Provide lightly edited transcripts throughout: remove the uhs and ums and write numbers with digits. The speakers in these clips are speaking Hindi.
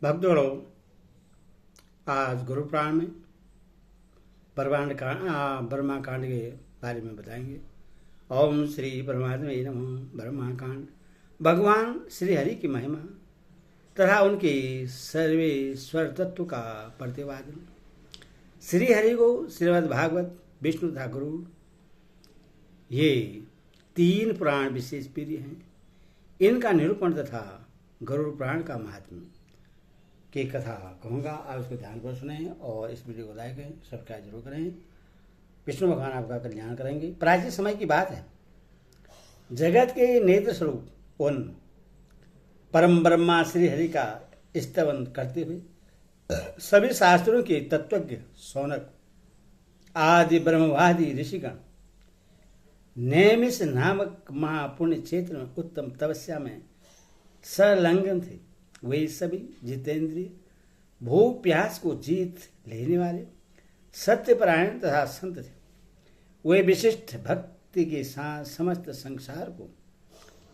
भक्तों, आज गुरु पुराण में ब्रह्मा कांड के बारे में बताएंगे। ओम श्री परमात्मे नमः। ब्रह्मा कांड भगवान श्री हरि की महिमा तथा उनके सर्वेश्वर तत्व का प्रतिपादन। श्री हरि को श्रीमद् भागवत, विष्णु तथा गुरु, ये तीन पुराण विशेष प्रिय हैं। इनका निरूपण तथा गरुड़ पुराण का महात्म्य की कथा कहूँगा। आप इसको ध्यान पर सुने और इस वीडियो को लाइक करें, सब्सक्राइब जरूर करें। विष्णु भगवान आपका कल्याण करेंगे। प्राचीन समय की बात है। जगत के नेत्र स्वरूप उन परम ब्रह्मा श्री हरि का स्तवन करते हुए सभी शास्त्रों के तत्वज्ञ सौनक आदि ब्रह्मवादी ऋषिगण नैमिष नामक महापुण्य क्षेत्र में उत्तम तपस्या में संलग्न थे। वे सभी जितेंद्रिय, भूख प्यास को जीत लेने वाले सत्यपरायण तथा संत थे। वे विशिष्ट भक्ति के साथ समस्त संसार को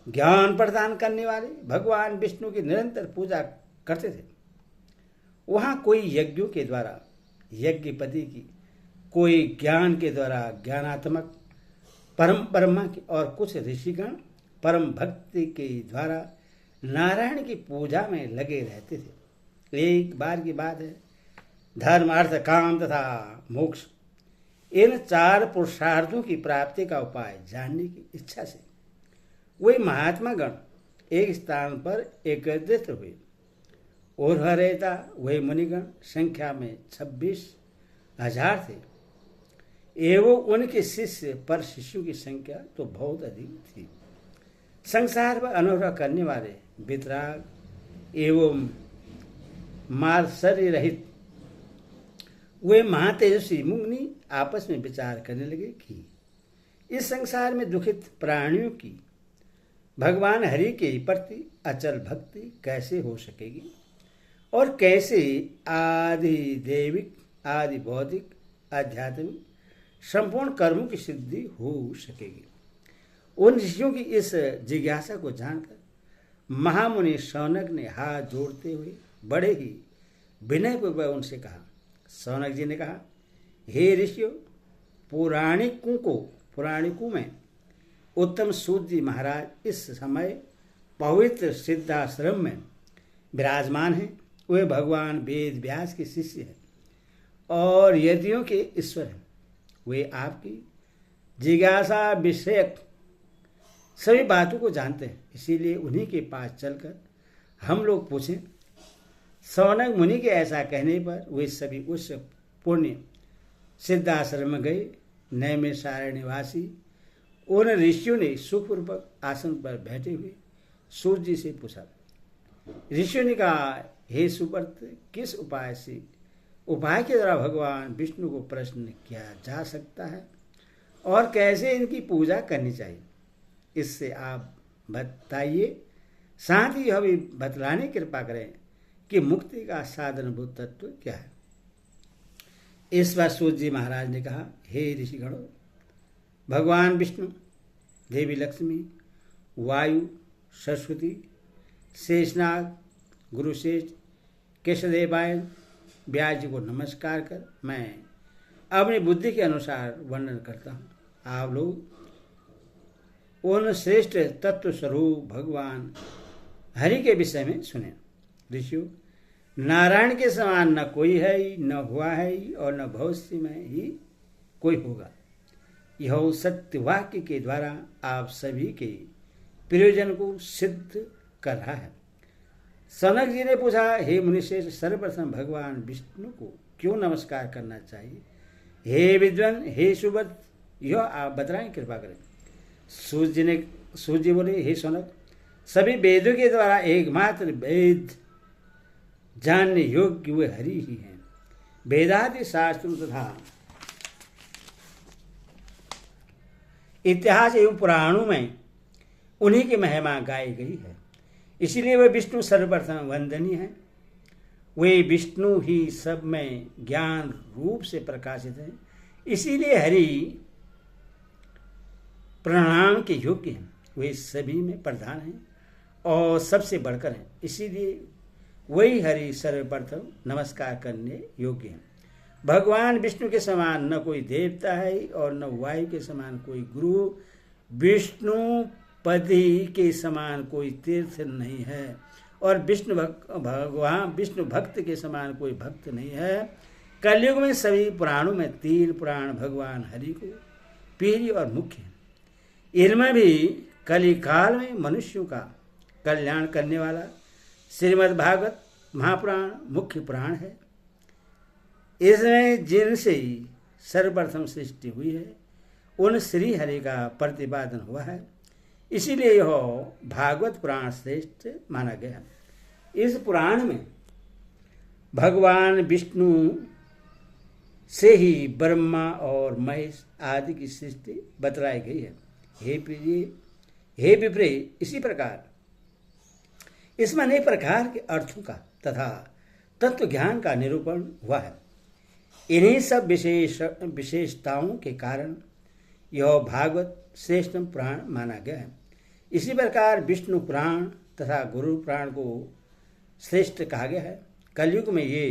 ज्ञान प्रदान करने वाले भगवान विष्णु की निरंतर पूजा करते थे। वहाँ कोई यज्ञों के द्वारा यज्ञपति की, कोई ज्ञान के द्वारा ज्ञानात्मक परम ब्रह्मा की, और कुछ ऋषिगण परम भक्ति के द्वारा नारायण की पूजा में लगे रहते थे। एक बार की बात है, धर्म, अर्थ, काम तथा मोक्ष, इन चार पुरुषार्थों की प्राप्ति का उपाय जानने की इच्छा से वे महात्मा गण एक स्थान पर एकत्रित हुए। उर्वरेता वे मुनिगण संख्या में 26,000 थे एवं उनके शिष्य पर शिष्यों की संख्या तो बहुत अधिक थी। संसार पर अनुग्रह करने वाले वितराग एवं मात्सर्य रहित वे महातेजस्वी मुनि आपस में विचार करने लगे कि इस संसार में दुखित प्राणियों की भगवान हरि के प्रति अचल भक्ति कैसे हो सकेगी और कैसे आदि दैविक, आदि बौद्धिक, आध्यात्मिक संपूर्ण कर्मों की सिद्धि हो सकेगी। उन ऋषियों की इस जिज्ञासा को जानकर महामुनि शौनक ने हाथ जोड़ते हुए बड़े ही विनयपूर्वक उनसे कहा। शौनक जी ने कहा, हे ऋषियों, पुराणिकों में उत्तम सूत जी महाराज इस समय पवित्र सिद्धाश्रम में विराजमान हैं। वे भगवान वेद व्यास के शिष्य हैं और यतियों के ईश्वर हैं। वे आपकी जिज्ञासा विषयक सभी बातों को जानते हैं, इसीलिए उन्हीं के पास चलकर हम लोग पूछें। शौनक मुनि के ऐसा कहने पर वे सभी उस पुण्य सिद्धाश्रम में गए। नैमिषारण्य निवासी उन ऋषियों ने सुखपूर्वक आसन पर बैठे हुए सूर्य जी से पूछा। ऋषियों ने कहा, हे सुव्रत, किस उपाय के द्वारा भगवान विष्णु को प्रश्न किया जा सकता है और कैसे इनकी पूजा करनी चाहिए, इससे आप बताइए। साथ ही यह भी बतलाने की कृपा करें कि मुक्ति का साधनभूत तत्व क्या है। इस बार सूत जी महाराज ने कहा, हे ऋषिगणों, भगवान विष्णु, देवी लक्ष्मी, वायु, सरस्वती, शेषनाग, गुरुश्रेष्ठ, केशवदेवायन, व्यास जी को नमस्कार कर मैं अपनी बुद्धि के अनुसार वर्णन करता हूँ। आप लोग उन श्रेष्ठ तत्व स्वरूप भगवान हरि के विषय में सुने। ऋषियों, नारायण के समान न कोई है ही, न हुआ है ही, और न भविष्य में ही कोई होगा। यह सत्य वाक्य के द्वारा आप सभी के प्रयोजन को सिद्ध कर रहा है। सनक जी ने पूछा, हे मुनिश्रेष्ठ, सर्वप्रथम भगवान विष्णु को क्यों नमस्कार करना चाहिए? हे विद्वान, हे सुव्रत, यह आप बतलाएं, कृपा करें। सूर्य जी बोले, हे सौनक, सभी वेदों के द्वारा एकमात्र वेद जानने योग्य वे हरि ही हैं। वेदादि शास्त्रों तथा इतिहास एवं पुराणों में उन्हीं की महिमा गाई गई है, इसीलिए वे विष्णु सर्वप्रथम वंदनीय हैं। वे विष्णु ही सब में ज्ञान रूप से प्रकाशित हैं, इसीलिए हरि प्रणाम के योग्य हैं। वे सभी में प्रधान हैं और सबसे बढ़कर हैं, इसीलिए वही हरि सर्वप्रथम नमस्कार करने योग्य है। भगवान विष्णु के समान न कोई देवता है और न वायु के समान कोई गुरु, विष्णु पति के समान कोई तीर्थ नहीं है और भगवान विष्णु भक्त के समान कोई भक्त नहीं है। कलयुग में सभी पुराणों में 3 पुराण भगवान हरि को प्रिय और मुख्य है। इनमें भी कलिकाल में मनुष्यों का कल्याण करने वाला श्रीमद् भागवत महापुराण मुख्य पुराण है। इसमें जिनसे सर्वप्रथम सृष्टि हुई है उन श्री हरि का प्रतिपादन हुआ है, इसीलिए यह भागवत पुराण श्रेष्ठ माना गया। इस पुराण में भगवान विष्णु से ही ब्रह्मा और महेश आदि की सृष्टि बतलाई गई है। हे विप्रिय, इसी प्रकार इसमें अनेक प्रकार के अर्थों का तथा तत्व ज्ञान का निरूपण हुआ है। इन्हीं सब विशेषताओं के कारण यह भागवत श्रेष्ठ पुराण माना गया है। इसी प्रकार विष्णु पुराण तथा गुरु पुराण को श्रेष्ठ कहा गया है। कलयुग में ये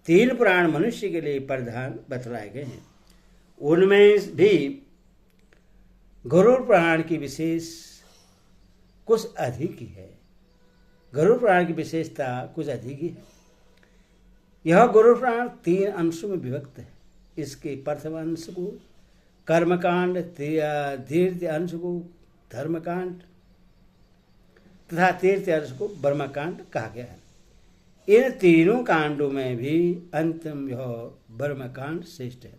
3 पुराण मनुष्य के लिए प्रधान बतलाए गए हैं। उनमें भी गुरु पुराण की विशेष कुछ अधिक ही है। गुरु पुराण की विशेषता कुछ अधिक ही है। यह गुरु पुराण 3 अंशों में विभक्त है। इसके प्रथम अंश को कर्मकांड, द्वितीय अंश को धर्मकांड तथा तृतीय अंश को ब्रह्मकांड कहा गया है। इन तीनों कांडों में भी अंतिम यह ब्रह्मकांड श्रेष्ठ है।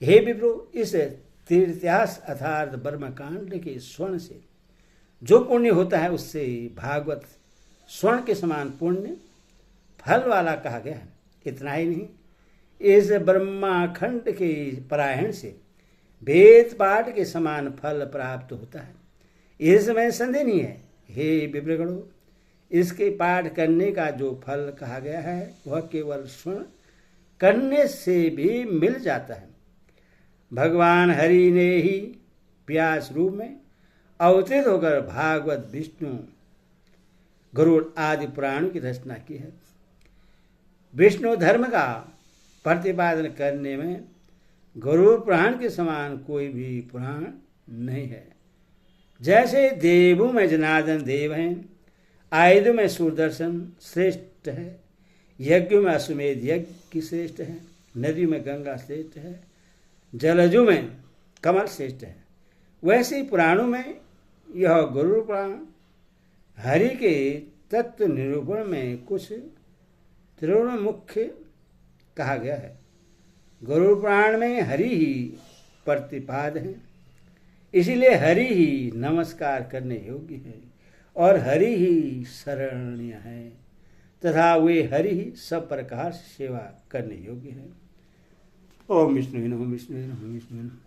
हे विप्रो, इस तीर्थ्यास अर्थात ब्रह्मकांड के स्वर्ण से जो पुण्य होता है उससे भागवत स्वर्ण के समान पुण्य फल वाला कहा गया है। इतना ही नहीं, इस ब्रह्माखंड के पारायण से वेद पाठ के समान फल प्राप्त होता है, इसमें संदेह नहीं है। हे विप्रगणों, इसके पाठ करने का जो फल कहा गया है वह केवल स्वर्ण करने से भी मिल जाता है। भगवान हरि ने ही व्यास रूप में अवतरित होकर भागवत, विष्णु, गरुड़ आदि पुराणों की रचना की है। विष्णु धर्म का प्रतिपादन करने में गरुड़ पुराण के समान कोई भी पुराण नहीं है। जैसे देवों में जनार्दन देव हैं, आयुधों में सुदर्शन श्रेष्ठ है, यज्ञों में अश्वमेध यज्ञ की श्रेष्ठ है, नदियों में गंगा श्रेष्ठ है, जलजों में कमल श्रेष्ठ है, वैसे ही पुराणों में यह गरुड़ पुराण हरि के तत्व निरूपण में कुछ त्रिगुण मुख्य कहा गया है। गरुड़ पुराण में हरि ही प्रतिपाद है, इसीलिए हरि ही नमस्कार करने योग्य है और हरि ही शरणीय है तथा वे हरि ही सब प्रकार से सेवा करने योग्य है। ओम विष्णु नमः, विष्णु नमः, विष्णु नमः।